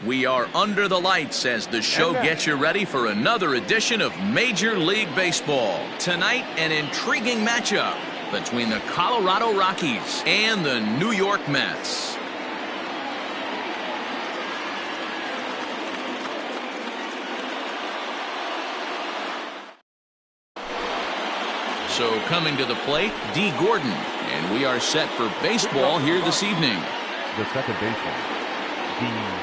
We are under the lights as the show gets you ready for another edition of Major League Baseball. Tonight, an intriguing matchup between the Colorado Rockies and the New York Mets. So coming to the plate, D. Gordon, and we are set for baseball here this evening. The second baseman, D. Gordon.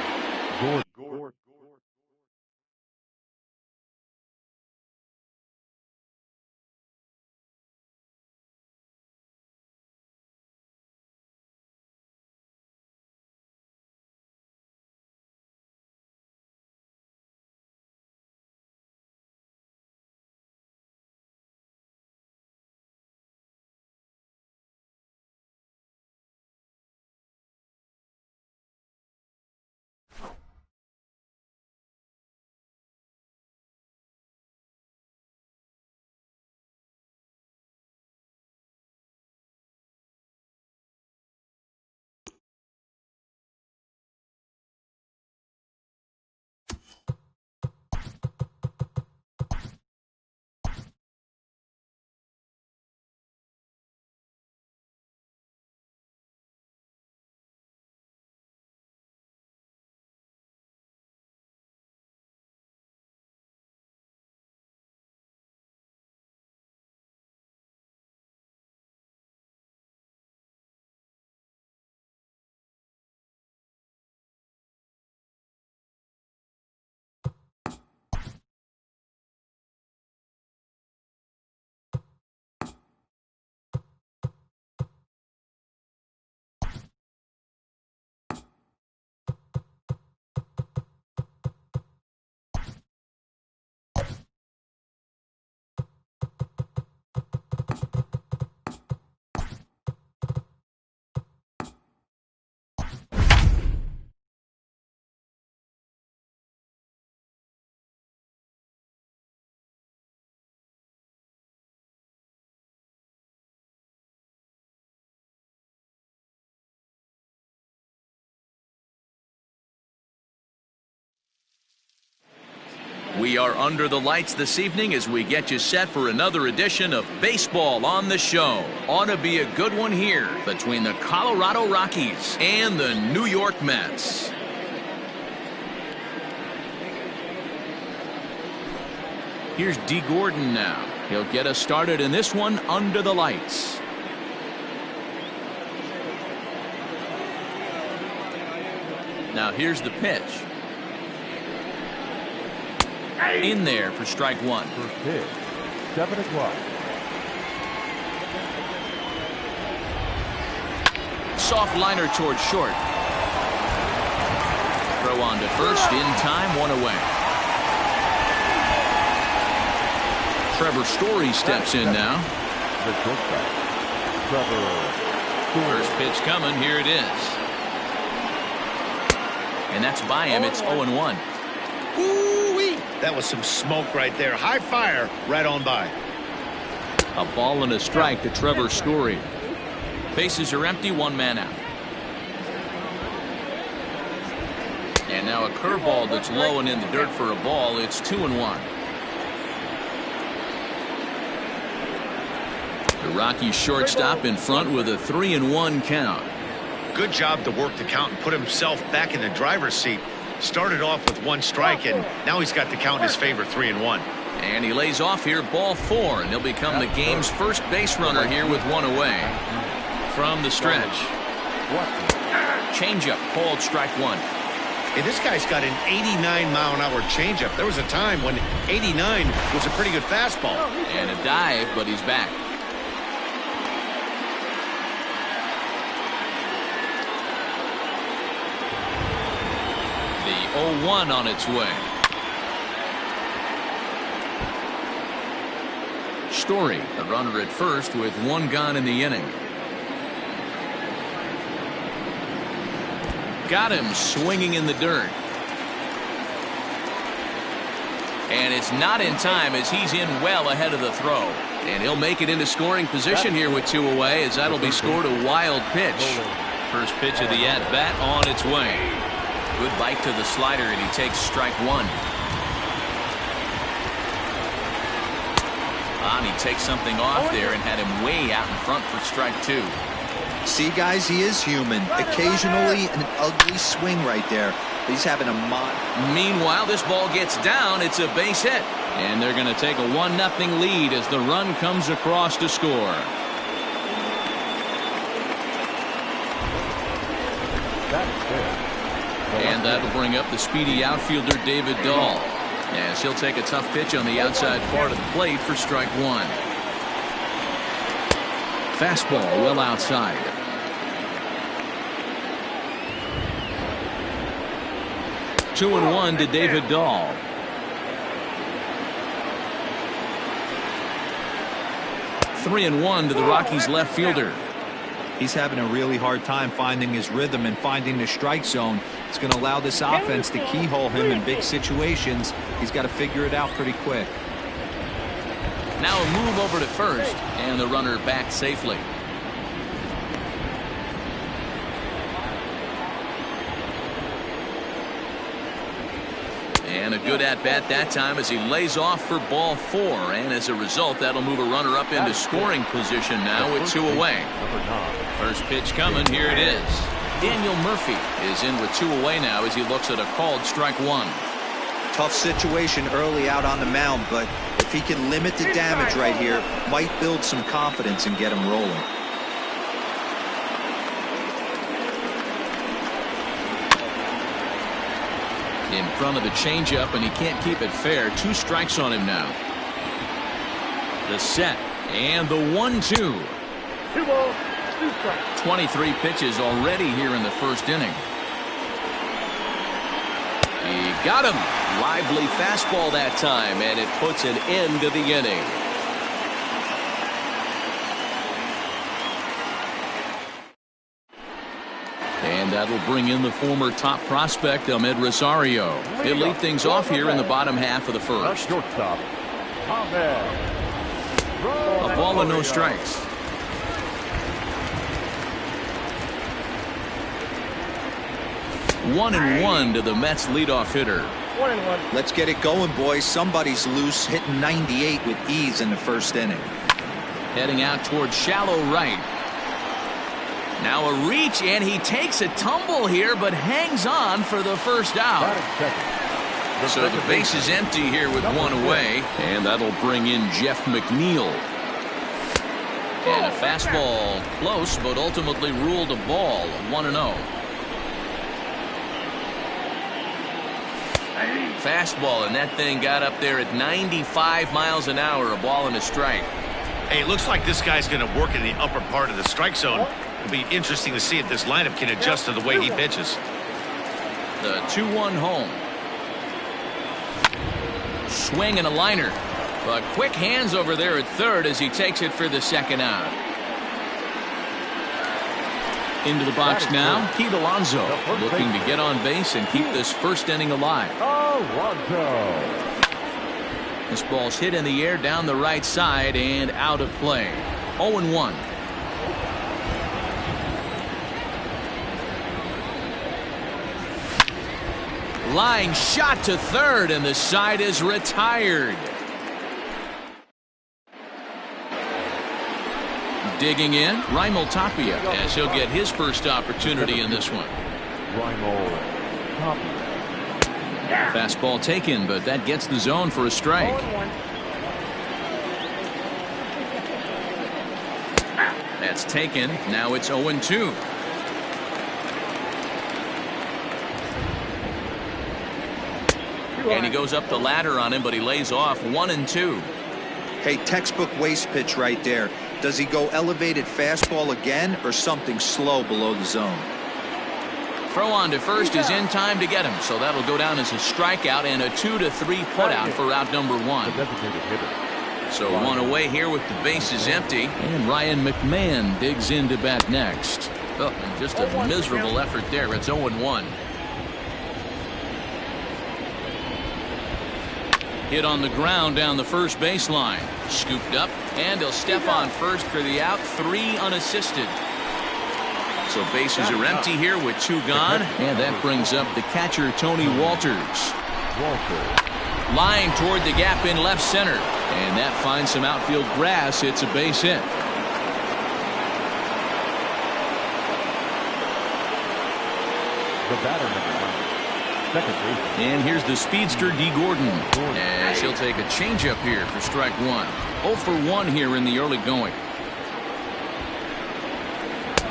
We are under the lights this evening as we get you set for another edition of Baseball on the Show. Ought to be a good one here between the Colorado Rockies and the New York Mets. Here's D. Gordon now. He'll get us started in this one under the lights. Now here's the pitch. In there for strike one. First pitch, 7 o'clock. Soft liner towards short. Throw on to first, in time, one away. Trevor Story steps in now. The shortstop, Trevor Story. First pitch coming, here it is. And that's by him, it's 0-1. Woo-wee! That was some smoke right there. High fire right on by. A ball and a strike to Trevor Story. Bases are empty, one man out. And now a curveball that's low and in the dirt for a ball. It's 2-1. The Rockies shortstop in front with a 3-1 count. Good job to work the count and put himself back in the driver's seat. Started off with one strike, and now he's got the count in his favor, 3-1. And he lays off here, ball 4, and he'll become the game's first base runner here with one away. From the stretch. Changeup called strike one. Hey, this guy's got an 89-mile-an-hour changeup. There was a time when 89 was a pretty good fastball. And a dive, but he's back. The 0-1 on its way. Story, the runner at first with one gone in the inning. Got him swinging in the dirt. And it's not in time as he's in well ahead of the throw. And he'll make it into scoring position here with two away as that'll be scored a wild pitch. First pitch of the at-bat on its way. Good bite to the slider, and he takes strike one. And he takes something off there and had him way out in front for strike two. See, guys, he is human. Occasionally an ugly swing right there. He's having a Meanwhile, this ball gets down. It's a base hit. And they're going to take a 1-0 lead as the run comes across to score. And that'll bring up the speedy outfielder David Dahl, as he'll take a tough pitch on the outside part of the plate for strike one. Fastball well outside. Two and one to David Dahl. Three and one to the Rockies left fielder. He's having a really hard time finding his rhythm and finding the strike zone. It's going to allow this offense to keyhole him in big situations. He's got to figure it out pretty quick. Now a move over to first, and the runner back safely. And a good at-bat that time as he lays off for ball four. And as a result, that'll move a runner up into scoring position now with two away. First pitch coming. Here it is. Daniel Murphy is in with two away now as he looks at a called strike one. Tough situation early out on the mound, but if he can limit the damage right here, might build some confidence and get him rolling. In front of the changeup, and he can't keep it fair. Two strikes on him now. The set and the 1-2. 2 balls, 2 strikes. 23 pitches already here in the first inning. He got him. Lively fastball that time, and it puts an end to the inning. And that'll bring in the former top prospect, Omid Rosario. He'll lead things off here in the bottom half of the first. Shortstop, A ball and no strikes. One and one to the Mets leadoff hitter. 1-1. Let's get it going, boys. Somebody's loose, hitting 98 with ease in the first inning. Heading out towards shallow right. Now a reach, and he takes a tumble here, but hangs on for the first out. So the base is empty here with one away, and that'll bring in Jeff Mcneil. And a fastball close, but ultimately ruled a ball, 1-0. Fastball, and that thing got up there at 95 miles an hour, a ball and a strike. Hey, it looks like this guy's going to work in the upper part of the strike zone. It'll be interesting to see if this lineup can adjust to the way he pitches. The 2-1 home. Swing and a liner. But quick hands over there at third as he takes it for the second out. Into the box now, Pete Alonso, looking to get on base and keep this first inning alive. Alonso. This ball's hit in the air down the right side and out of play. 0-1. Line shot to third, and the side is retired. Digging in, Raimel Tapia, as he'll get his first opportunity in this one. Fastball taken, but that gets the zone for a strike. That's taken. Now it's 0-2. And he goes up the ladder on him, but he lays off 1-2. Hey, textbook waste pitch right there. Does he go elevated fastball again or something slow below the zone? Throw on to first is in time to get him, so that'll go down as a strikeout and a 2-3 putout for out number one. So one away here with the bases empty, and Ryan Mcmahon digs in to bat next. Oh, and just a miserable effort there. It's 0-1. Hit on the ground down the first baseline. Scooped up, and he'll step on first for the out. 3 unassisted. So bases are empty here with 2 gone, and that brings up the catcher, Tony Walters. Line toward the gap in left center, and that finds some outfield grass. It's a base hit. The batter, number 1, second base. And here's the speedster, D. Gordon, as he'll take a changeup here for strike 1. 0 for 1 here in the early going.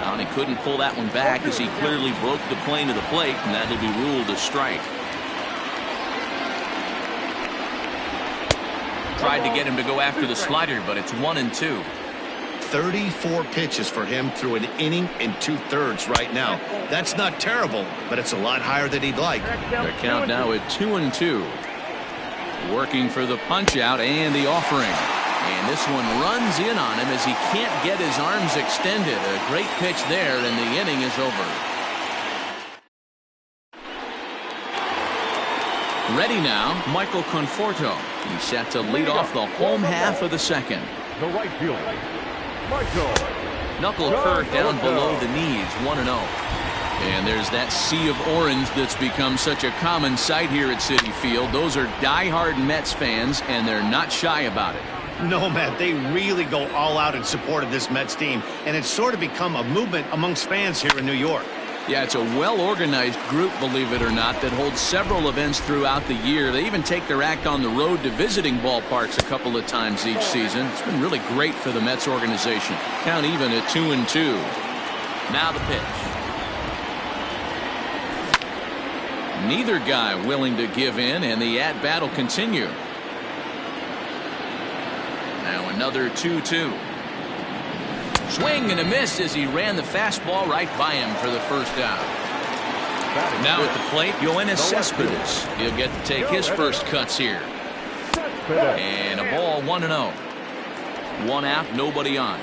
And he couldn't pull that one back as he clearly broke the plane of the plate, and that'll be ruled a strike. Tried to get him to go after the slider, but it's 1-2. 34 pitches for him through an inning and 2/3 right now. That's not terrible, but it's a lot higher than he'd like. The count now at 2-2. Working for the punch out and the offering. And this one runs in on him as he can't get his arms extended. A great pitch there, and the inning is over. Ready now, Michael Conforto. He's set to lead off the home half of the second. The right fielder, Michael. Knuckle curve down below the knees, 1-0. And there's that sea of orange that's become such a common sight here at Citi Field. Those are diehard Mets fans, and they're not shy about it. No, Matt, they really go all out in support of this Mets team, and it's sort of become a movement amongst fans here in New York. Yeah, it's a well-organized group, believe it or not, that holds several events throughout the year. They even take their act on the road to visiting ballparks a couple of times each season. It's been really great for the Mets organization. Count even at 2-2. Now the pitch. Neither guy willing to give in, and the at-bat will continue. Now another 2-2. Swing and a miss as he ran the fastball right by him for the first out. Now at the plate, Yoenis Cespedes. He'll get to take his first cuts here. And a ball, 1-0. 1 out, nobody on.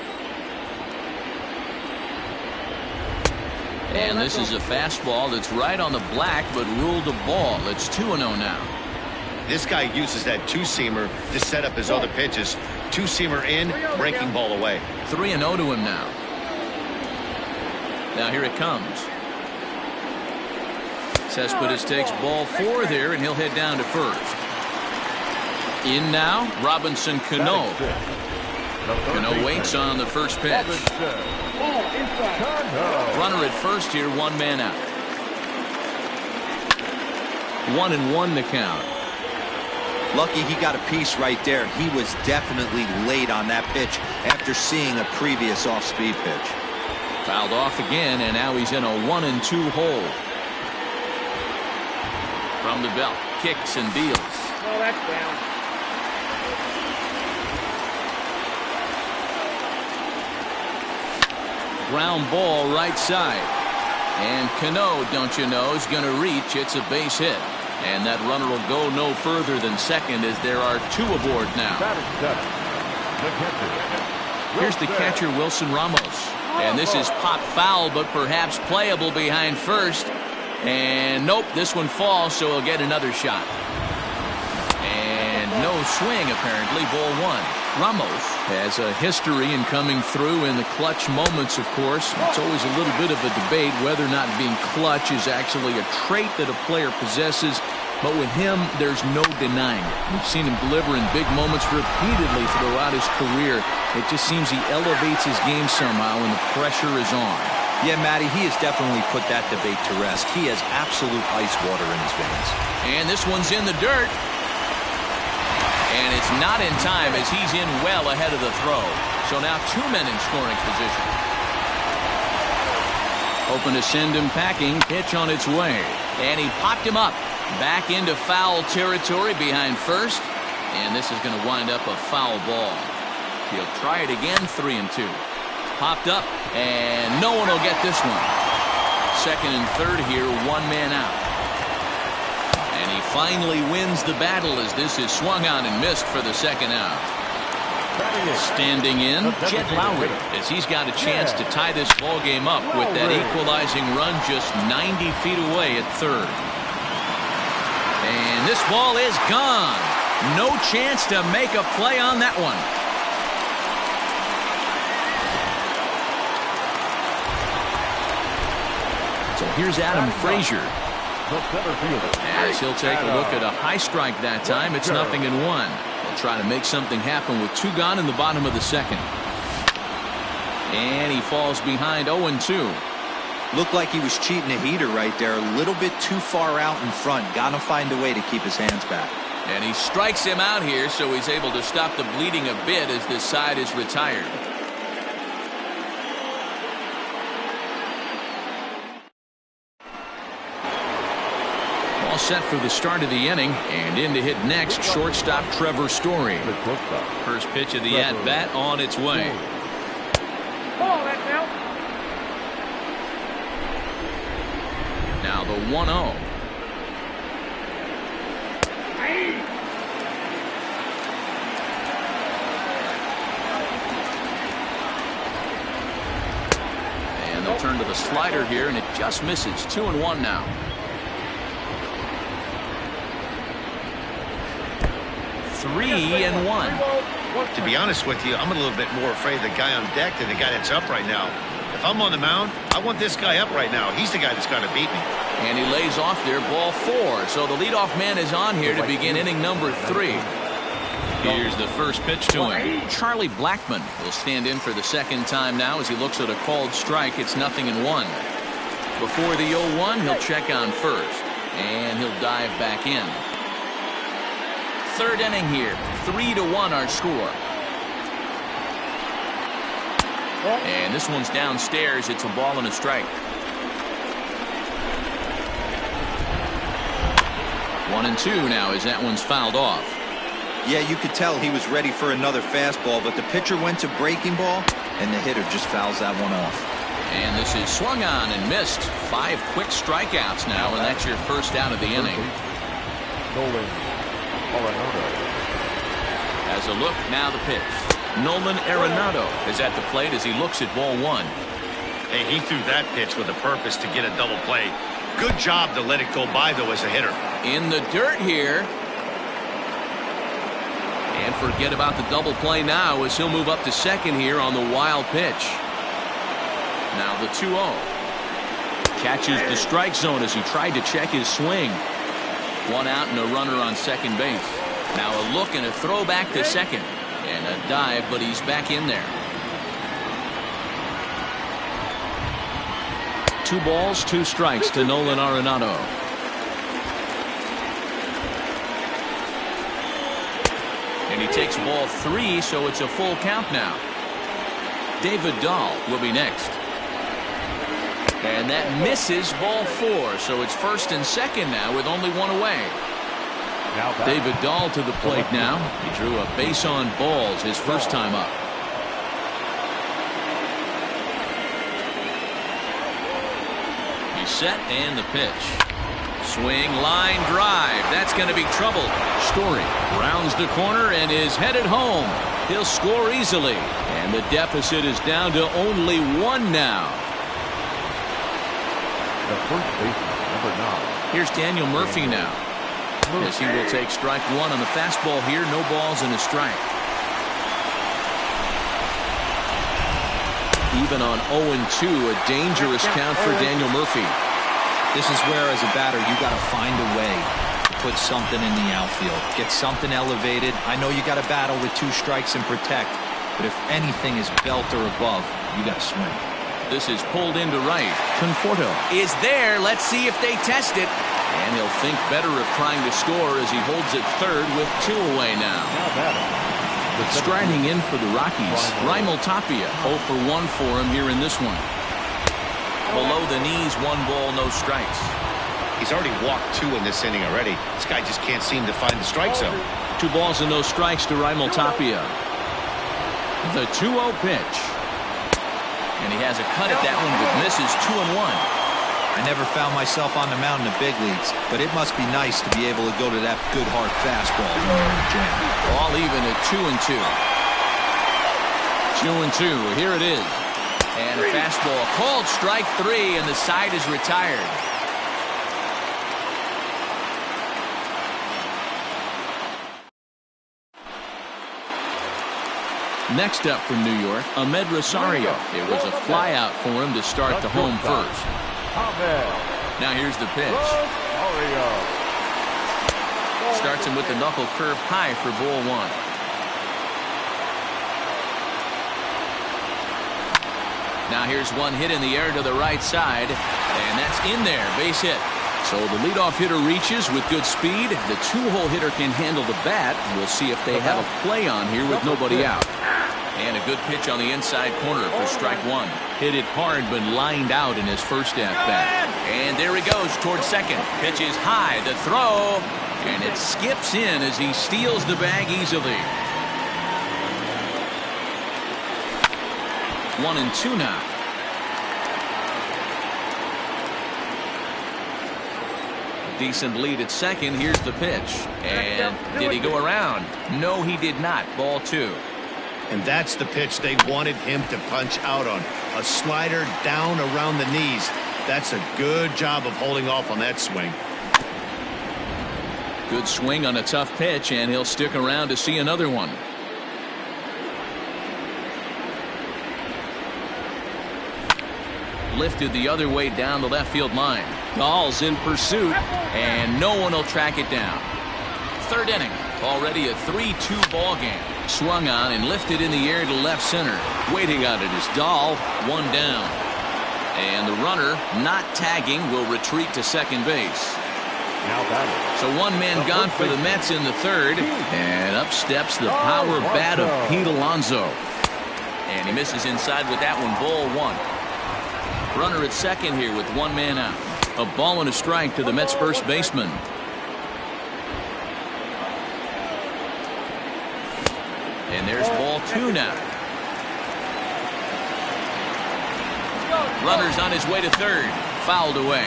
And this is a fastball that's right on the black, but ruled a ball. It's 2-0 now. This guy uses that two-seamer to set up his other pitches. Two-seamer in, breaking ball away. 3-0 to him now. Now here it comes. Cespedes takes ball 4 there, and he'll head down to first. In now, Robinson Cano. Cano waits on the first pitch. Runner at first here, 1 man out. 1-1 to count. Lucky he got a piece right there. He was definitely late on that pitch after seeing a previous off-speed pitch. Fouled off again, and now he's in a 1-2 hole. From the belt, kicks and deals. Oh, that's down. Ground ball right side. And Cano, don't you know, is going to reach. It's a base hit. And that runner will go no further than second as there are 2 aboard now. Here's the catcher, Wilson Ramos. And this is pop foul, but perhaps playable behind first. And nope, this one falls, so he'll get another shot. And no swing, apparently, ball 1. Ramos has a history in coming through in the clutch moments, of course. It's always a little bit of a debate whether or not being clutch is actually a trait that a player possesses. But with him, there's no denying it. We've seen him deliver in big moments repeatedly throughout his career. It just seems he elevates his game somehow when the pressure is on. Yeah, Matty, he has definitely put that debate to rest. He has absolute ice water in his veins. And this one's in the dirt. And it's not in time as he's in well ahead of the throw. So now 2 men in scoring position. Hoping to send him packing. Pitch on its way. And he popped him up. Back into foul territory behind first. And this is going to wind up a foul ball. He'll try it again, 3-2. Popped up. And no one will get this one. Second and third here, 1 man out. And he finally wins the battle as this is swung on and missed for the second out. Standing in, Jet Lowry, as he's got a chance to tie this ball game up with that equalizing run just 90 feet away at third. And this ball is gone. No chance to make a play on that one. So here's Adam Fraser. The center fielder. As he'll take a look at a high strike that time. It's 0-1. They'll try to make something happen with 2 gone in the bottom of the second. And he falls behind 0-2. Looked like he was cheating a heater right there. A little bit too far out in front. Got to find a way to keep his hands back. And he strikes him out here, so he's able to stop the bleeding a bit as this side is retired. All set for the start of the inning, and in to hit next, shortstop Trevor Story. First pitch of the at-bat on its way. Now the 1-0. And they'll turn to the slider here, and it just misses. 2-1 now. Three and 1. To be honest with you, I'm a little bit more afraid of the guy on deck than the guy that's up right now. If I'm on the mound, I want this guy up right now. He's the guy that's got to beat me. And he lays off there, ball 4. So the leadoff man is on here to begin inning number 3. Here's the first pitch to him. Charlie Blackmon will stand in for the second time now as he looks at a called strike. It's 0-1. Before the 0-1, he'll check on first, and he'll dive back in. Third inning here, 3-1 our score. And this one's downstairs. It's a ball and a strike. 1-2 now as that one's fouled off. Yeah, you could tell he was ready for another fastball, but the pitcher went to breaking ball, and the hitter just fouls that one off. And this is swung on and missed. 5 quick strikeouts now, and that's your first out of the inning. As a look, now the pitch. Nolan Arenado is at the plate as he looks at ball 1. Hey, he threw that pitch with a purpose to get a double play. Good job to let it go by, though, as a hitter. In the dirt here. And forget about the double play now as he'll move up to second here on the wild pitch. Now the 2-0. Catches the strike zone as he tried to check his swing. 1 out and a runner on second base. Now a look and a throw back to second. And a dive, but he's back in there. 2 balls, 2 strikes to Nolan Arenado. And he takes ball 3, so it's a full count now. David Dahl will be next. And that misses ball 4, so it's first and second now with only 1 away. David Dahl to the plate now. He drew a base on balls his first time up. He's set and the pitch. Swing, line, drive. That's going to be trouble. Story rounds the corner and is headed home. He'll score easily. And the deficit is down to only 1 now. The first baseman, number 9. Here's Daniel Murphy now. As he will take strike 1 on the fastball here. No balls and a strike. Even on 0-2, a dangerous count for Daniel Murphy. This is where, as a batter, you got to find a way to put something in the outfield. Get something elevated. I know you got to battle with 2 strikes and protect, but if anything is belt or above, you got to swing. This is pulled into right. Conforto is there. Let's see if they test it. And he'll think better of trying to score as he holds it third with 2 away now. Striding in for the Rockies, Ramos Tapia. 0 for 1 for him here in this one. Below the knees, 1 ball, no strikes. He's already walked 2 in this inning already. This guy just can't seem to find the strike zone. 2 balls and no strikes to Ramos Tapia. The 2-0 pitch. And he has a cut at that one but misses. 2-1. I never found myself on the mound in the big leagues, but it must be nice to be able to go to that good hard fastball when you're in the jam. All even at 2-2. 2-2. Here it is. And a fastball called strike 3, and the side is retired. Next up from New York, Omid Rosario. It was a flyout for him to start the home first. Now here's the pitch. Rosario. Starts him with the knuckle curve high for ball one. Now here's one hit in the air to the right side, and that's in there, base hit. So the leadoff hitter reaches with good speed. The two-hole hitter can handle the bat. We'll see if they have a play on here with nobody out. And a good pitch on the inside corner for strike one. Hit it hard, but lined out in his first at-bat. And there he goes towards second. Pitch is high, the throw, and it skips in as he steals the bag easily. 1-2 now. Decent lead at second. Here's the pitch. And did he go around? No, he did not. Ball two. And that's the pitch they wanted him to punch out on. A slider down around the knees. That's a good job of holding off on that swing. Good swing on a tough pitch, and he'll stick around to see another one. Lifted the other way down the left field line. Dahl's in pursuit, and no one will track it down. Third inning, already a 3-2 ball game. Swung on and lifted in the air to left center. Waiting on it is Dahl, one down. And the runner, not tagging, will retreat to second base. Now batting. So one man gone for the Mets in the third, and up steps the power bat of Pete Alonso. And he misses inside with that one, ball one. Runner at second here with one man out. A ball and a strike to the Mets first baseman. And there's ball two now. Runner's on his way to third. Fouled away.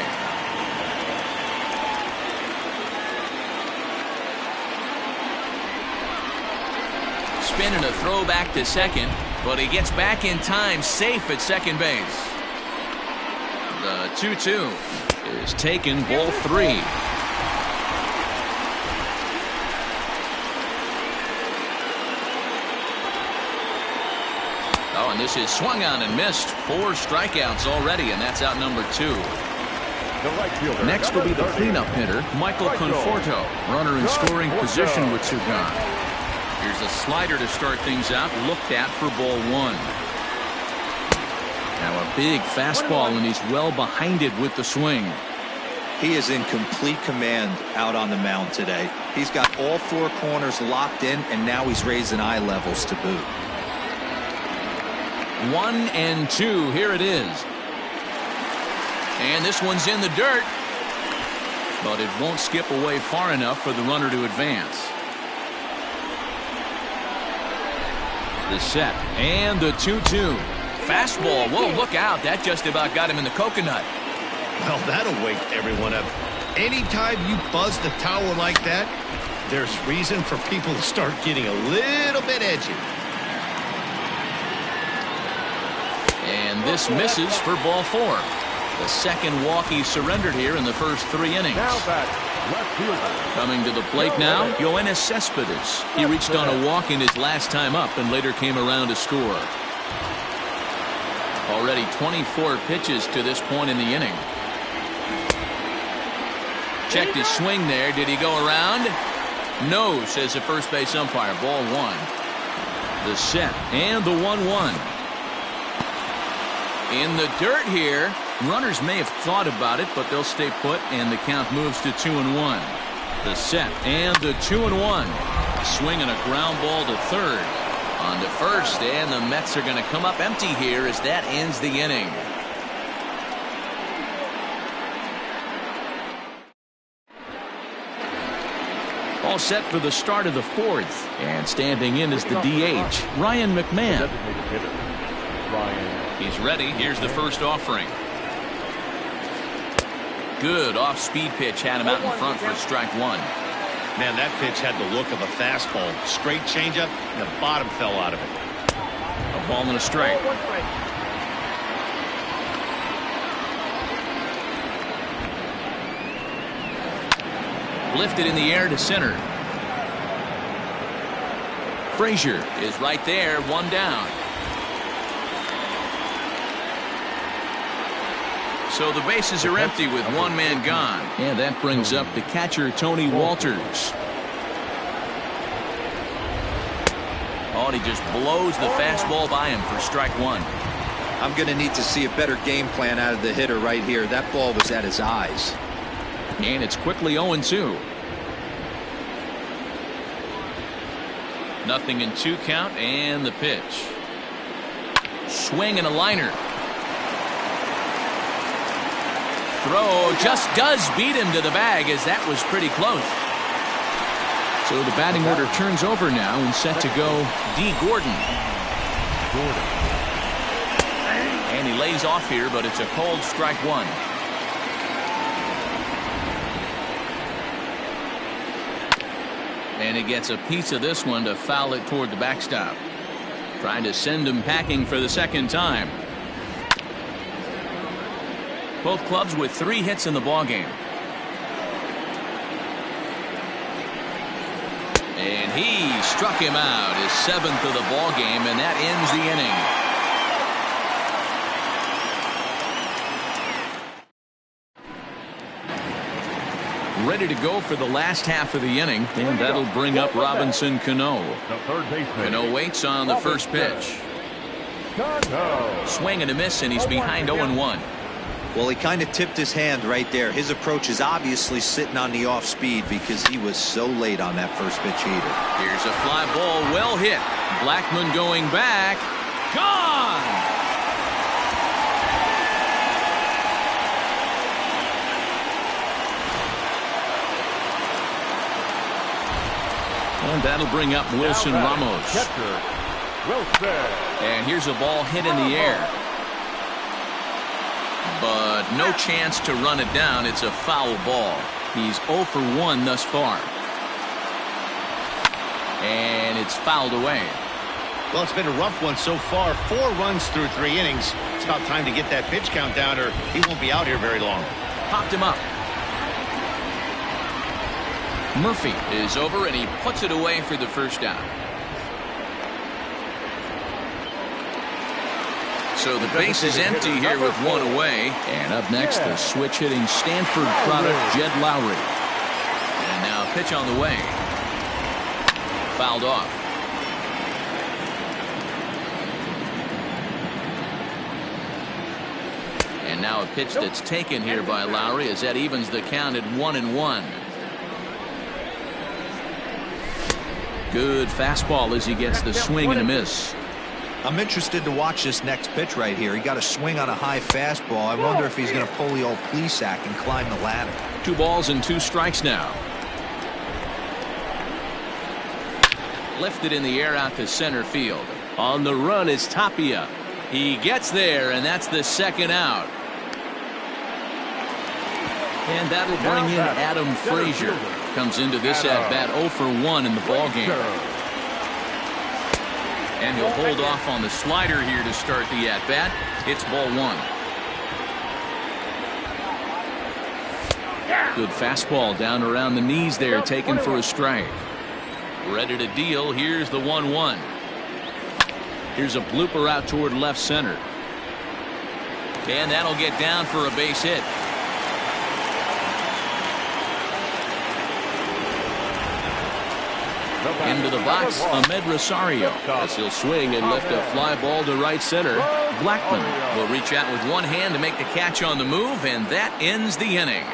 Spin and a throw back to second, but he gets back in time, safe at second base. The 2-2 is taken, ball three. Oh, and this is swung on and missed. 4 strikeouts already, and that's out number 2. Next will be the cleanup hitter, Michael Conforto. Runner in scoring position with 2 gone. Here's a slider to start things out, looked at for ball one. Now a big fastball, and he's well behind it with the swing. He is in complete command out on the mound today. He's got all 4 corners locked in, and now he's raising eye levels to boot. 1-2. Here it is. And this one's in the dirt, but it won't skip away far enough for the runner to advance. The set and the 2-2. Fastball. Whoa, look out. That just about got him in the coconut. Well, that'll wake everyone up. Anytime you buzz the tower like that, there's reason for people to start getting a little bit edgy. And this misses for ball 4. The second walk he surrendered here in the first 3 innings. Now bat, left fielder. Coming to the plate now, Yoenis Cespedes. He reached on a walk in his last time up and later came around to score. Already 24 pitches to this point in the inning. Checked his swing there. Did he go around? No, says the first base umpire. Ball 1. The set and the 1-1. In the dirt here. Runners may have thought about it, but they'll stay put, and the count moves to 2-1. The set and the 2-1. Swing and a ground ball to third. On to first, and the Mets are going to come up empty here as that ends the inning. All set for the start of the 4th, and standing in is the DH, Ryan Mcmahon. He's ready. Here's the first offering. Good off-speed pitch had him out in front for strike 1. Man, that pitch had the look of a fastball. Straight changeup, and the bottom fell out of it. A ball and a strike. Lifted in the air to center. Fraser is right there, 1 down. So the bases are empty with one man gone. And that brings up the catcher, Tony Walters. Oh, and he just blows the fastball by him for strike one. I'm going to need to see a better game plan out of the hitter right here. That ball was at his eyes. And it's quickly 0-2. Nothing in 2 count, and the pitch. Swing and a liner. Throw just does beat him to the bag, as that was pretty close. So the batting order turns over now and set to go D. Gordon. And he lays off here, but it's a cold strike one. And he gets a piece of this one to foul it toward the backstop. Trying to send him packing for the second time. Both clubs with 3 hits in the ballgame. And he struck him out, his 7th of the ballgame, and that ends the inning. Ready to go for the last half of the inning, and that'll bring up Robinson Cano. Cano waits on the first pitch. Swing and a miss, and he's behind 0-1. Well, he kind of tipped his hand right there. His approach is obviously sitting on the off speed because he was so late on that first pitch heater. Here's a fly ball, well hit. Blackmon going back. Gone! And that'll bring up Wilson Ramos. And here's a ball hit in the air. But no chance to run it down. It's a foul ball. He's 0 for 1 thus far. And it's fouled away. Well, it's been a rough one so far. 4 runs through 3 innings. It's about time to get that pitch count down, or he won't be out here very long. Popped him up. Murphy is over, and he puts it away for the first down. So the base is empty here with 1 away. And up next, the switch hitting Stanford product, Jed Lowry. And now a pitch on the way. Fouled off. And now a pitch that's taken here by Lowry as that evens the count at 1-1. Good fastball as he gets the swing and a miss. I'm interested to watch this next pitch right here. He got a swing on a high fastball. I wonder if he's going to pull the old Plesac and climb the ladder. 2 balls and 2 strikes now. Lifted in the air out to center field. On the run is Tapia. He gets there, and that's the second out. And that'll bring in Adam Fraser. Comes into this at bat 0 for 1 in the ballgame. And he'll hold off on the slider here to start the at-bat. It's ball 1. Good fastball down around the knees there, taken for a strike. Ready to deal. Here's the 1-1. Here's a blooper out toward left center. And that'll get down for a base hit. Into the box, Omid Rosario, as he'll swing and lift a fly ball to right center. Blackmon will reach out with one hand to make the catch on the move, and that ends the inning.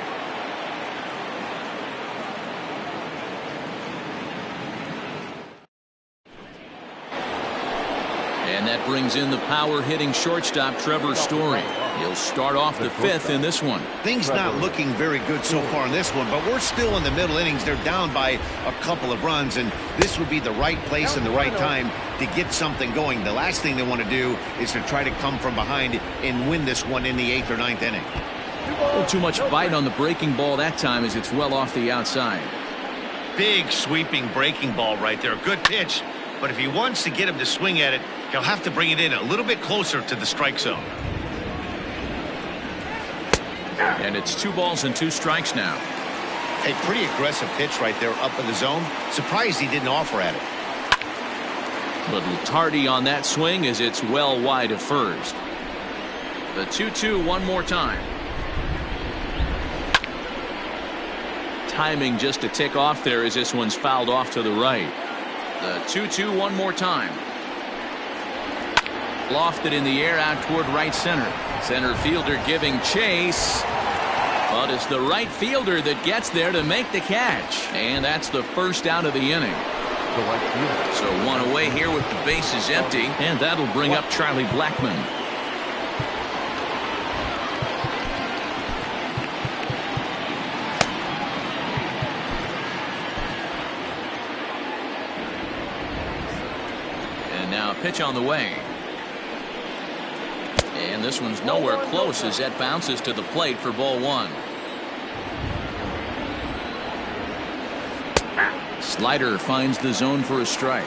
And that brings in the power-hitting shortstop, Trevor Story. He'll start off the 5th in this one. Things not looking very good so far in this one, but we're still in the middle innings. They're down by a couple of runs, and this would be the right place and the right time to get something going. The last thing they want to do is to try to come from behind and win this one in the 8th or 9th inning. A little too much bite on the breaking ball that time as it's well off the outside. Big sweeping breaking ball right there. Good pitch, but if he wants to get him to swing at it, he'll have to bring it in a little bit closer to the strike zone. And it's 2 balls and 2 strikes now. A pretty aggressive pitch right there up in the zone. Surprised he didn't offer at it. Little tardy on that swing as it's well wide of first. The 2-2 one more time. timing just to tick off there as this one's fouled off to the right. The 2-2 one more time. Lofted in the air out toward right center. Center fielder giving chase. But it's the right fielder that gets there to make the catch. And that's the first out of the inning. So one away here with the bases empty. And that'll bring up Charlie Blackmon. And now a pitch on the way. And this one's nowhere close as that bounces to the plate for ball one. Slider finds the zone for a strike.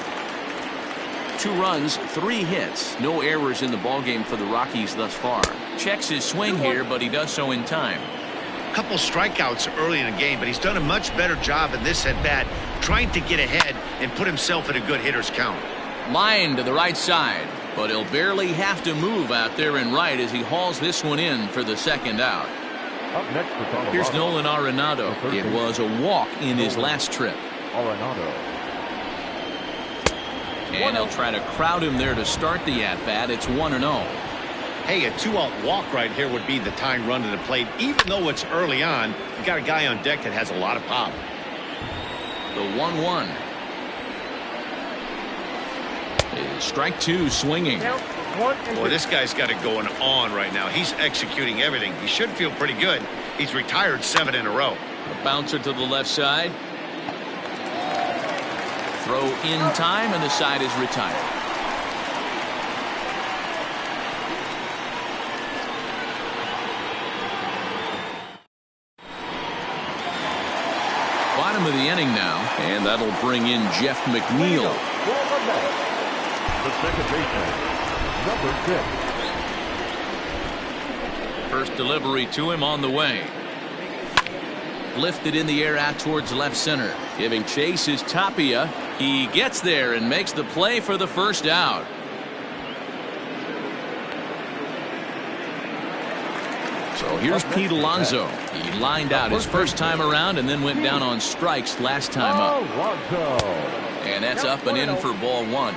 2 runs, 3 hits, no errors in the ballgame for the Rockies thus far. Checks his swing here, but he does so in time. A couple strikeouts early in the game, but he's done a much better job in this at bat, trying to get ahead and put himself in a good hitter's count. Line to the right side, but he'll barely have to move out there in right as he hauls this one in for the second out. Up next for Colorado. Here's Nolan Arenado. It was a walk in his last trip. Arenado. And he'll try to crowd him there to start the at-bat. It's 1-0. Hey, a 2-out walk right here would be the tying run to the plate. Even though it's early on, you got a guy on deck that has a lot of pop. The 1-1. Strike 2 swinging. Boy, this guy's got it going on right now. He's executing everything. He should feel pretty good. He's retired 7 in a row. A bouncer to the left side. Throw in time, and the side is retired. Bottom of the inning now, and that'll bring in Jeff Mcneil. The second baseman, number 6. First delivery to him on the way. Lifted in the air out towards left center. Giving chase is Tapia. He gets there and makes the play for the first out. So here's Pete Alonso. He lined out his first time around and then went down on strikes last time up. And that's up and in for ball one.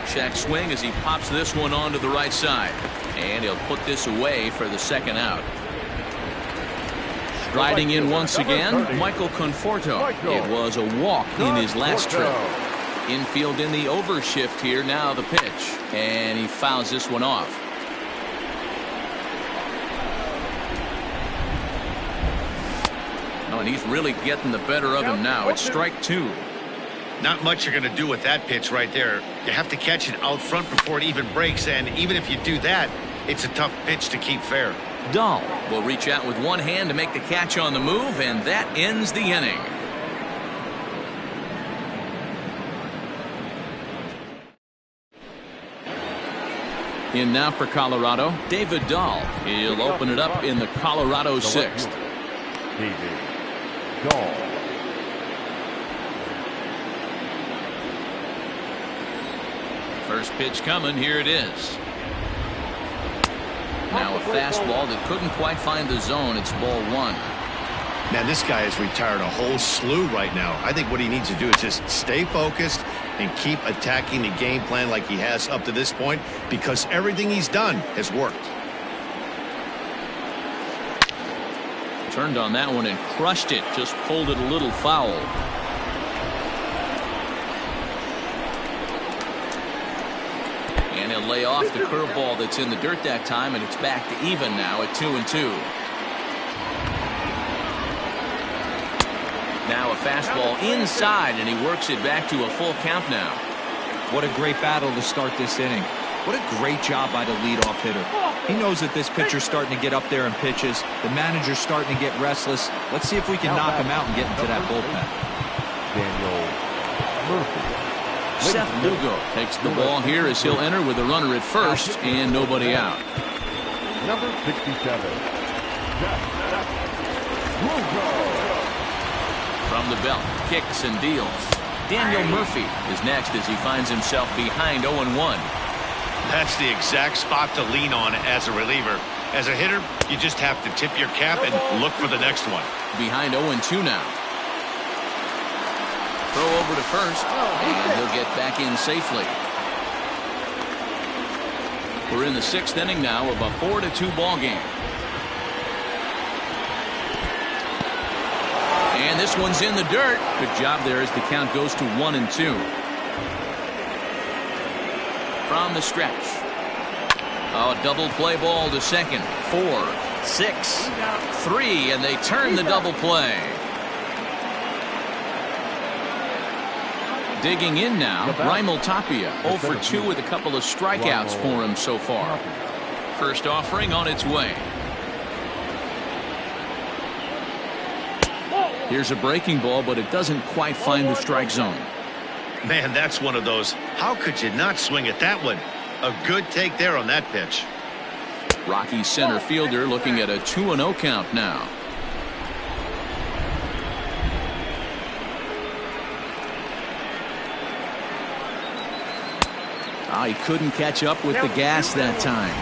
Check swing as he pops this one onto the right side. And he'll put this away for the second out. Riding in once again, Michael Conforto. It was a walk in his last trip. Infield in the overshift here. Now the pitch. And he fouls this one off. Oh, and he's really getting the better of him now. It's strike 2. Not much you're going to do with that pitch right there. You have to catch it out front before it even breaks, and even if you do that, it's a tough pitch to keep fair. Dahl will reach out with one hand to make the catch on the move, and that ends the inning. In now for Colorado, David Dahl. He'll open it up in the Colorado 6th. David Dahl. First pitch coming. Here it is. Now a fastball that couldn't quite find the zone. It's ball one. Man, this guy has retired a whole slew right now. I think what he needs to do is just stay focused and keep attacking the game plan like he has up to this point, because everything he's done has worked. Turned on that one and crushed it. Just pulled it a little foul. And he'll lay off the curveball that's in the dirt that time, and it's back to even now at 2-2. Now a fastball inside, and he works it back to a full count now. What a great battle to start this inning. What a great job by the leadoff hitter. He knows that this pitcher's starting to get up there in pitches. The manager's starting to get restless. Let's see if we can knock him out and get into that bullpen. Daniel Murphy. Seth Lugo takes the ball here as he'll enter with a runner at first and nobody out. Number 67. Lugo. From the belt, kicks and deals. Daniel Murphy is next as he finds himself behind 0-1. That's the exact spot to lean on as a reliever. As a hitter, you just have to tip your cap and look for the next one. Behind 0-2 now. Throw over to first, and he'll get back in safely. We're in the 6th inning now of a 4-2 ball game. And this one's in the dirt. Good job there as the count goes to 1-2. From the stretch. Oh, double play ball to second. 4, 6, 3, and they turn the double play. Digging in now, Raimel Tapia, 0 for 2 with a couple of strikeouts for him so far. First offering on its way. Here's a breaking ball, but it doesn't quite find the strike zone. Man, that's one of those. How could you not swing at that one? A good take there on that pitch. Rockies center fielder looking at a 2-0 count now. He couldn't catch up with the gas that time.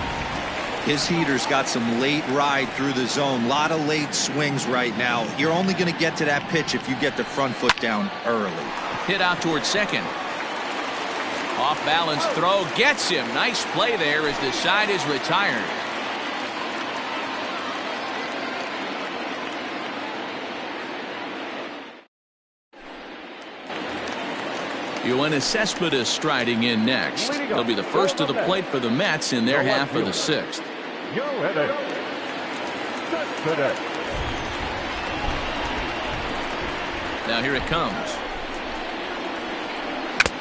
His heater's got some late ride through the zone. A lot of late swings right now. You're only going to get to that pitch if you get the front foot down early. Hit out towards second. Off balance throw gets him. Nice play there as the side is retired. Yoenis Cespedes striding in next. They'll be the first to the plate for the Mets in their half of the 6th. Now here it comes.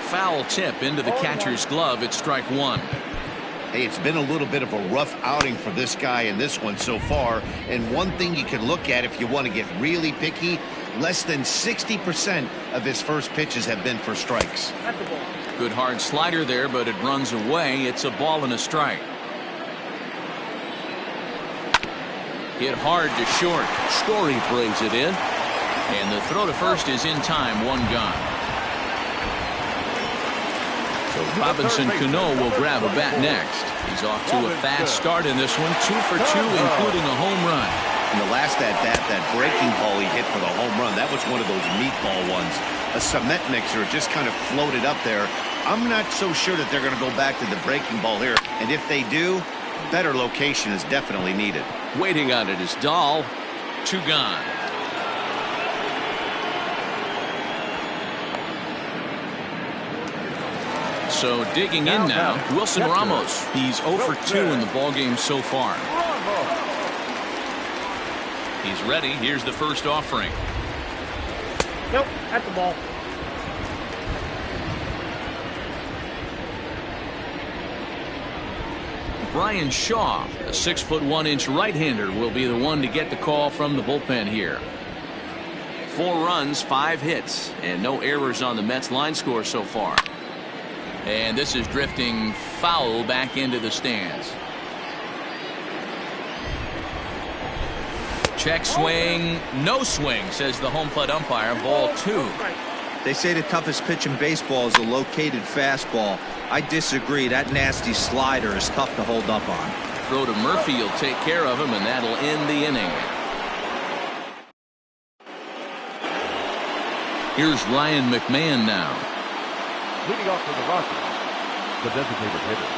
Foul tip into the catcher's glove. It's strike 1. Hey, it's been a little bit of a rough outing for this guy in this one so far. And one thing you can look at if you want to get really picky, less than 60% of his first pitches have been for strikes. Good hard slider there, but it runs away. It's a ball and a strike. Hit hard to short. Story brings it in. And the throw to first is in time. 1 gone. So Robinson Cano will grab a bat next. He's off to a fast start in this one. 2 for 2, including a home run. And the last at bat, that breaking ball he hit for the home run, that was one of those meatball ones. A cement mixer just kind of floated up there. I'm not so sure that they're going to go back to the breaking ball here. And if they do, better location is definitely needed. Waiting on it is Dahl. 2 gone. So digging in now, Wilson Ramos. He's 0 for 2 in the ballgame so far. He's ready. Here's the first offering. Nope, at the ball. Brian Shaw, a 6'1" right-hander, will be the one to get the call from the bullpen here. 4 runs, 5 hits, and no errors on the Mets line score so far. And this is drifting foul back into the stands. Check swing, no swing, says the home plate umpire. Ball 2. They say the toughest pitch in baseball is a located fastball. I disagree. That nasty slider is tough to hold up on. Throw to Murphy will take care of him, and that'll end the inning. Here's Ryan Mcmahon now. Leading off for the Rockies, the designated hitter,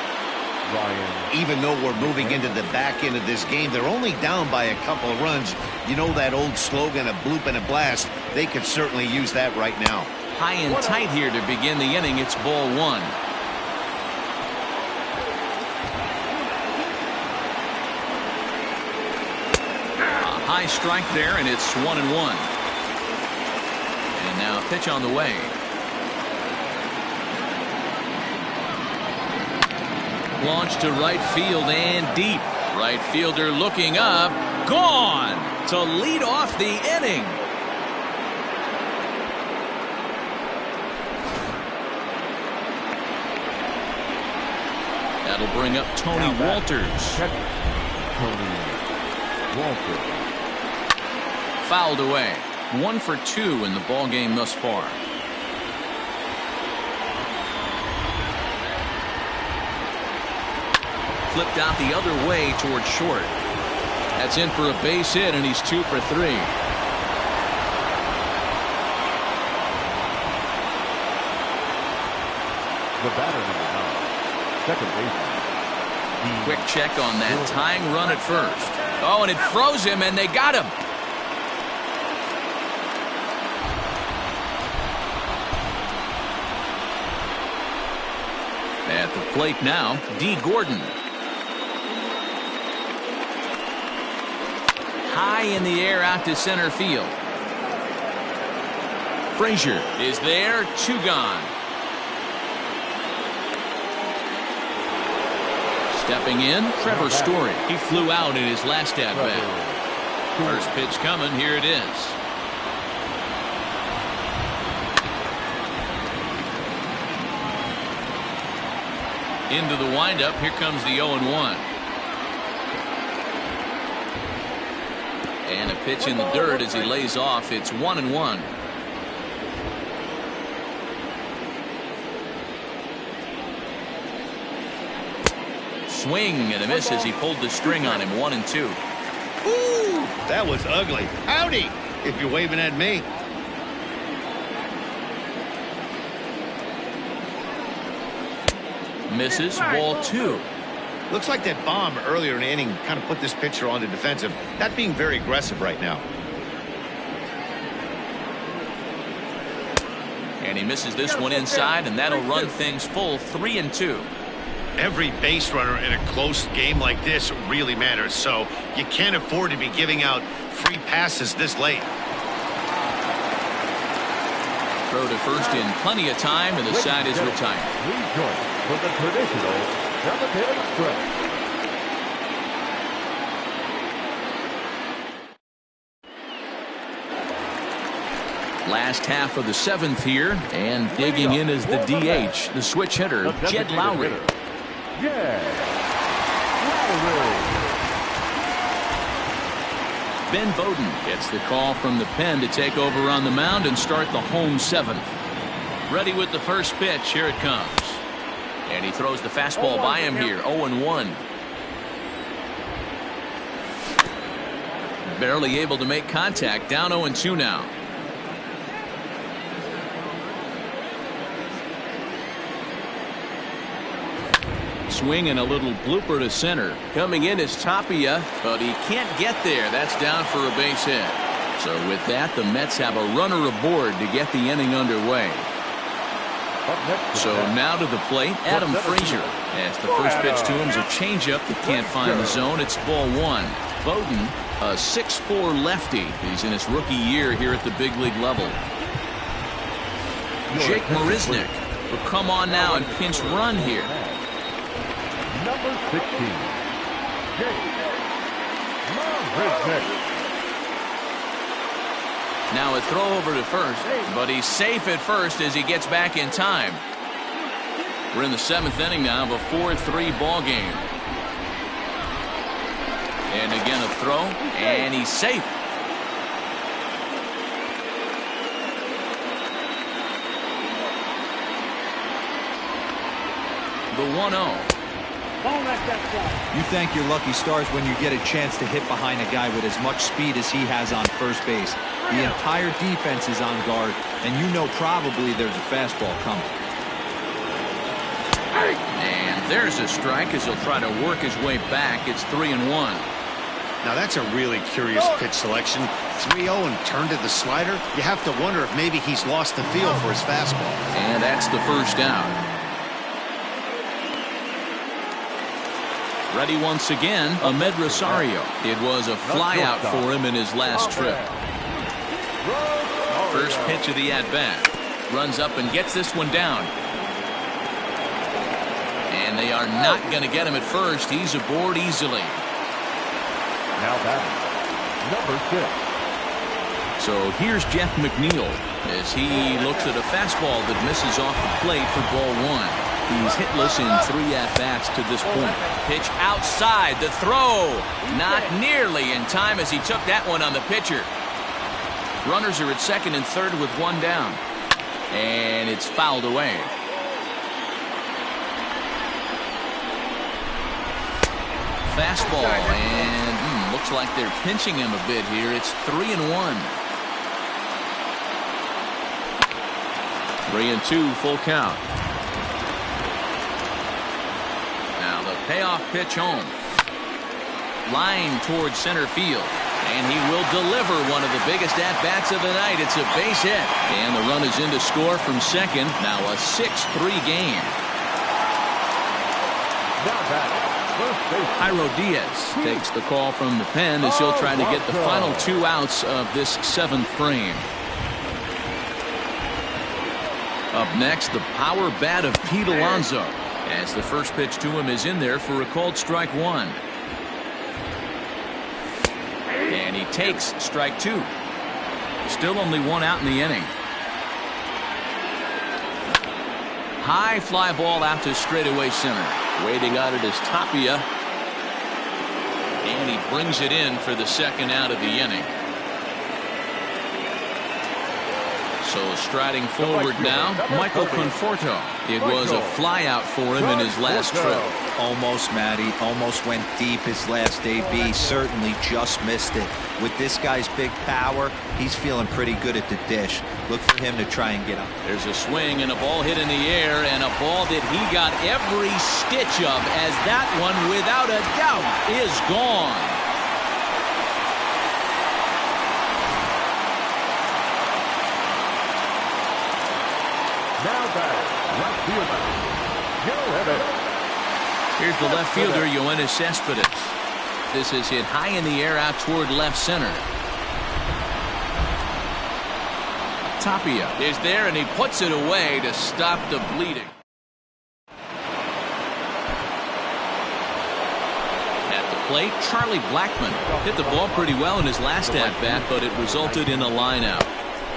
Ryan. Even though we're moving into the back end of this game, they're only down by a couple of runs. You know that old slogan, a bloop and a blast. They could certainly use that right now. High and tight here to begin the inning. It's ball 1. A high strike there, and it's 1-1. And now pitch on the way. Launch to right field and deep. Right fielder looking up. Gone to lead off the inning. That'll bring up Tony Walters. Tony Walters. Fouled away. 1 for 2 in the ball game thus far. flipped out the other way towards short. That's in for a base hit, and he's 2 for 3. The batter number 9, second baseman. Quick check on that tying run at first. Oh, and it froze him, and they got him. At the plate now, D. Gordon. High in the air out to center field. Fraser is there, 2 gone. Stepping in, Trevor Story. He flew out in his last at-bat. First pitch coming, here it is. Into the windup, here comes the 0-1. And a pitch in the dirt as he lays off. It's 1-1. Swing and a miss as he pulled the string on him. 1-2. Ooh, that was ugly. Howdy, if you're waving at me. Misses, ball 2. Looks like that bomb earlier in the inning kind of put this pitcher on the defensive. Not being very aggressive right now. And he misses this one inside, and that'll run things full. 3-2. Every base runner in a close game like this really matters, so you can't afford to be giving out free passes this late. Throw to first in plenty of time, and the side is retired. Please join for the traditional cemetery stretch. Last half of the 7th here, and digging in is the DH, the switch hitter, Jed Lowry. Ben Bowden gets the call from the pen to take over on the mound and start the home 7th. Ready with the first pitch. Here it comes. And he throws the fastball by him here. 0-1. Barely able to make contact. Down 0-2 now. Swing and a little blooper to center. Coming in is Tapia, but he can't get there. That's down for a base hit. So with that, the Mets have a runner aboard to get the inning underway. So now to the plate, Adam Fraser. As the first pitch to him is a changeup that can't find the zone. It's ball 1. Bowden, a 6'4" lefty. He's in his rookie year here at the big league level. Jake Marisnick will come on now and pinch run here. Number 16, Jake Marisnick. Now a throw over to first, but he's safe at first as he gets back in time. We're in the 7th inning now of a 4-3 ball game. And again a throw, and he's safe. The 1-0. You thank your lucky stars when you get a chance to hit behind a guy with as much speed as he has on first base. The entire defense is on guard, and you know probably there's a fastball coming. And there's a strike as he'll try to work his way back. It's 3-1. Now that's a really curious pitch selection. 3-0 and turned to the slider. You have to wonder if maybe he's lost the feel for his fastball. And that's the first out. Ready once again, Omid Rosario. It was a flyout for him in his last trip. First pitch of the at-bat. Runs up and gets this one down. And they are not going to get him at first. He's aboard easily. Now batting, number 6. So here's Jeff Mcneil as he looks at a fastball that misses off the plate for ball 1. He's hitless in 3 at-bats to this point. Pitch outside, the throw. Not nearly in time as he took that one on the pitcher. Runners are at second and third with 1 down. And it's fouled away. fastball, and looks like they're pinching him a bit here. It's 3-1. 3-2, full count. Now the payoff pitch home. Line towards center field. And he will deliver one of the biggest at-bats of the night. It's a base hit. And the run is in to score from second. Now a 6-3 game. Jairo Diaz takes the call from the pen as he'll try to get the final 2 outs of this 7th frame. Up next, the power bat of Pete Alonso, as the first pitch to him is in there for a called strike 1. And he takes strike 2. Still only 1 out in the inning. High fly ball out to straightaway center. Waiting on it is Tapia. And he brings it in for the 2nd out of the inning. So striding forward now, Michael Conforto. It was a fly out for him in his last trip. Almost, Matty. Almost went deep his last AB. Certainly just missed it. With this guy's big power, he's feeling pretty good at the dish. Look for him to try and get up. There's a swing and a ball hit in the air, and a ball that he got every stitch of, as that one, without a doubt, is gone. Now batting, left fielder, Here's the left fielder, Yoenis Cespedes. This is hit high in the air out toward left center. Tapia is there, and he puts it away to stop the bleeding. At the plate, Charlie Blackmon hit the ball pretty well in his last at-bat, but it resulted in a line out.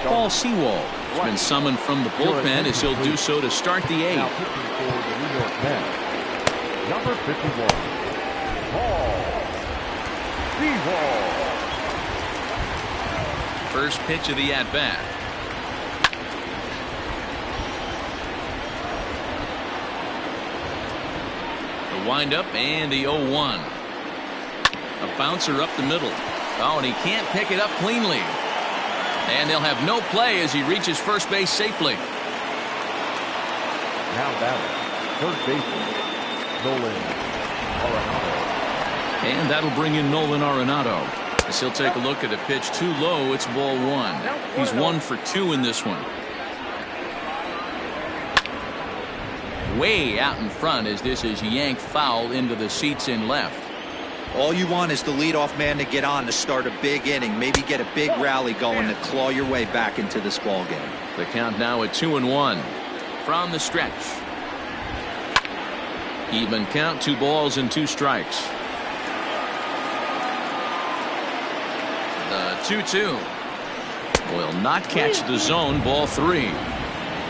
Paul Sewald has been summoned from the bullpen as he'll do so to start the 8th. Now pitching for the New York Mets, number 51, Paul Sewald. First pitch of the at-bat. The windup and the 0-1. A bouncer up the middle. Oh, and he can't pick it up cleanly. And they'll have no play as he reaches first base safely. Now batting, third baseman, Nolan Arenado. And that'll bring in Nolan Arenado. As he'll take a look at a pitch too low, it's ball 1. He's 1 for 2 in this one. Way out in front as this is yanked foul into the seats in left. All you want is the leadoff man to get on to start a big inning, maybe get a big rally going to claw your way back into this ball game. The count now at 2-1 from the stretch. Even count, 2 balls and 2 strikes. The 2-2 will not catch the zone. Ball 3.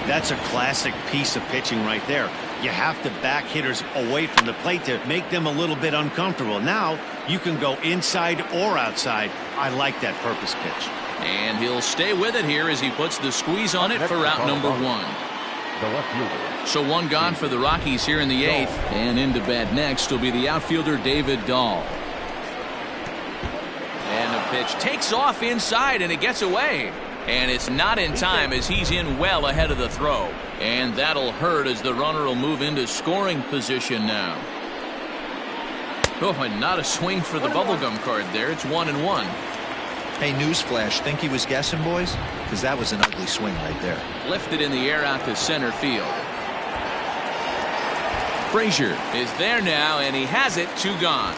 That's a classic piece of pitching right there. You have to back hitters away from the plate to make them a little bit uncomfortable. Now you can go inside or outside. I like that purpose pitch. And he'll stay with it here as he puts the squeeze on it for out number 1. The left fielder. So 1 gone for the Rockies here in the 8th. And into bat next will be the outfielder David Dahl. And the pitch takes off inside, and it gets away. And it's not in time as he's in well ahead of the throw. And that'll hurt as the runner will move into scoring position now. Oh, and not a swing for the bubblegum card there. It's 1-1. Hey, newsflash, think he was guessing, boys? Because that was an ugly swing right there. Lifted in the air out to center field. Fraser is there now, and he has it. 2 gone.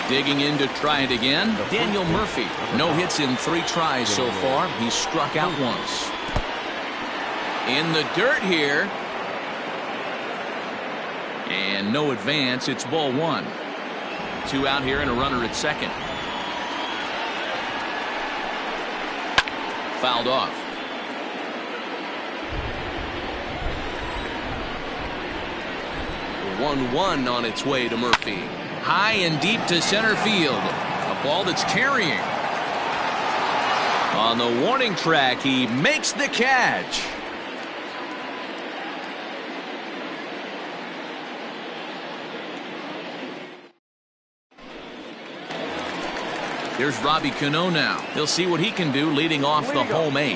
Digging in to try it again, Daniel Murphy. No hits in 3 tries so far. He's struck out once. In the dirt here. And no advance. It's ball 1. 2 out here and a runner at second. Fouled off. 1-1 on its way to Murphy. High and deep to center field. A ball that's carrying. On the warning track, he makes the catch. Here's Robbie Cano now. He'll see what he can do leading off the home 8.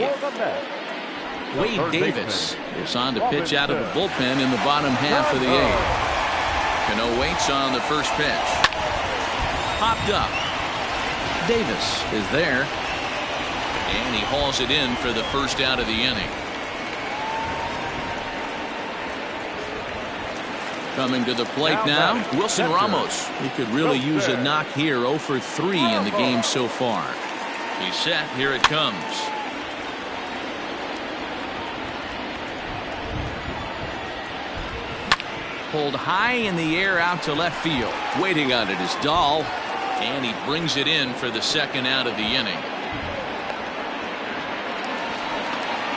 Wade Davis is on to pitch out of the bullpen in the bottom half of the 8th. Cano waits on the first pitch. Popped up. Davis is there. And he hauls it in for the first out of the inning. Coming to the plate now, Wilson Ramos. He could really use a knock here. 0 for 3 in the game so far. He's set. Here it comes. Pulled high in the air out to left field. Waiting on it is Dahl. And he brings it in for the second out of the inning.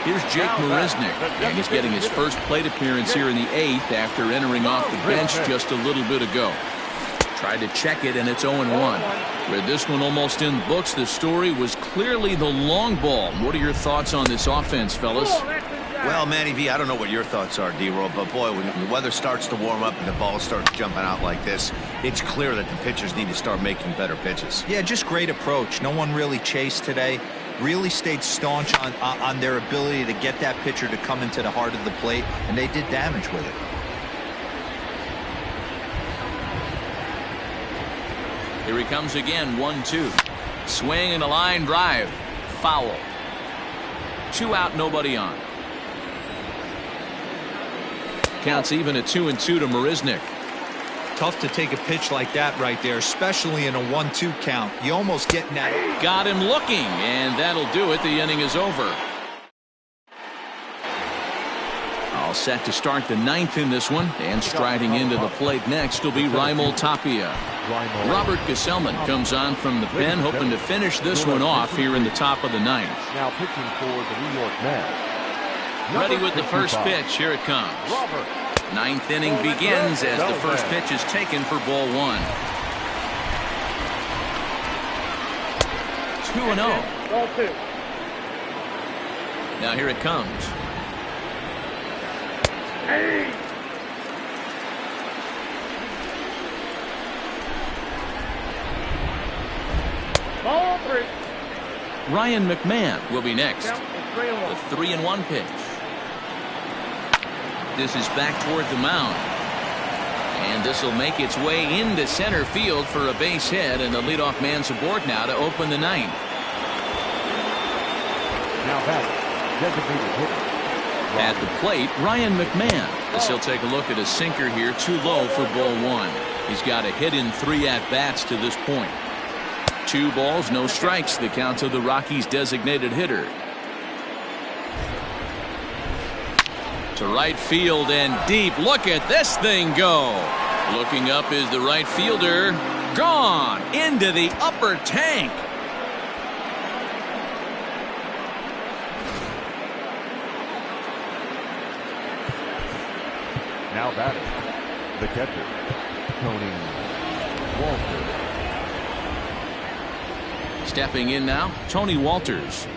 Here's Jake Marisnick, and he's getting his first plate appearance here in the 8th after entering off the bench just a little bit ago. Tried to check it, and it's 0-1. With this one almost in the books, the story was clearly the long ball. What are your thoughts on this offense, fellas? Well, Manny V, I don't know what your thoughts are, D-Roll, but boy, when the weather starts to warm up and the ball starts jumping out like this, it's clear that the pitchers need to start making better pitches. Yeah, just great approach. No one really chased today. Really stayed staunch on their ability to get that pitcher to come into the heart of the plate, and they did damage with it. Here he comes again, 1-2. Swing and a line drive. Foul. 2 out, nobody on. Counts even at 2-2 to Marisnick. Tough to take a pitch like that right there, especially in a 1-2 count. You almost get in that. Got him looking, and that'll do it. The inning is over. All set to start the 9th in this one, and striding into the plate next will be Raimel Tapia. Robert Gesellman comes on from the pen, hoping to finish this one off here in the top of the 9th. Now pitching for the New York Mets. Ready with the first pitch. Here it comes. 9th inning begins as the first pitch is taken for ball 1. 2-0. Ball 2. Now here it comes. Hey. Ball 3. Ryan Mcmahon will be next. Count is 3-1. The 3-1 pitch. This is back toward the mound. And this will make its way into center field for a base hit, and the leadoff man's aboard now to open the 9th. Now back, designated hitter. At the plate, Ryan Mcmahon. As he'll take a look at a sinker here, too low for ball 1. He's got a hit in 3 at-bats to this point. 2 balls, no strikes, the count of the Rockies' designated hitter. To right field and deep. Look at this thing go. Looking up is the right fielder. Gone into the upper tank. Now batting, the catcher, Tony Walter. Stepping in now, Tony Walters.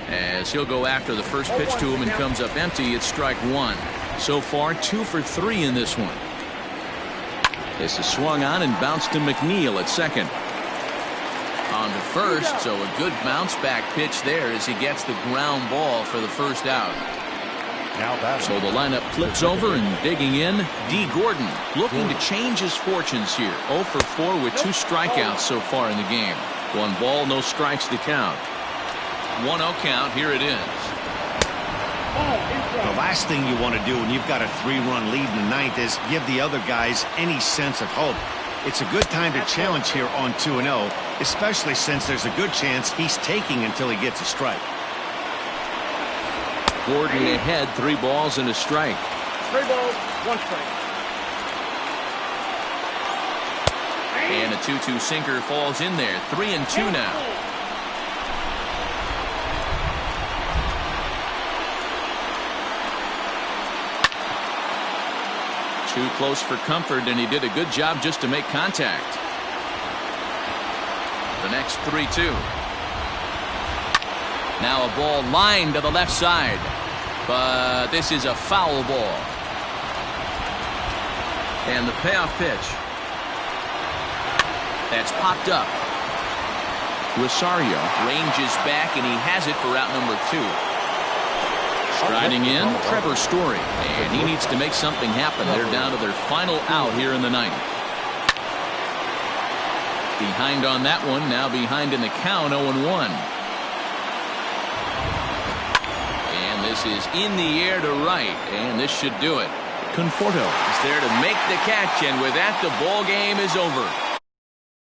As he'll go after the first pitch to him and comes up empty, it's strike 1. So far, 2 for 3 in this one. This is swung on and bounced to Mcneil at second. On to first, so a good bounce back pitch there as he gets the ground ball for the first out. So the lineup flips over, and digging in, D. Gordon, looking to change his fortunes here. 0 for 4 with 2 strikeouts so far in the game. 1 ball, no strikes to count. 1-0 count. Here it is. The last thing you want to do when you've got a 3-run lead in the 9th is give the other guys any sense of hope. It's a good time to challenge here on 2-0, especially since there's a good chance he's taking until he gets a strike. Gordon ahead, 3 balls and a strike. 3 balls, 1 strike. And a 2-2 sinker falls in there. 3-2 now. Too close for comfort, and he did a good job just to make contact. The next 3-2. Now a ball lined to the left side, but this is a foul ball. And the payoff pitch. That's popped up. Rosario ranges back, and he has it for out number 2. Striding in, Trevor Story, and he needs to make something happen. They're down to their final out here in the 9th. Behind on that one, now behind in the count, 0-1. And this is in the air to right, and this should do it. Conforto is there to make the catch, and with that, the ball game is over.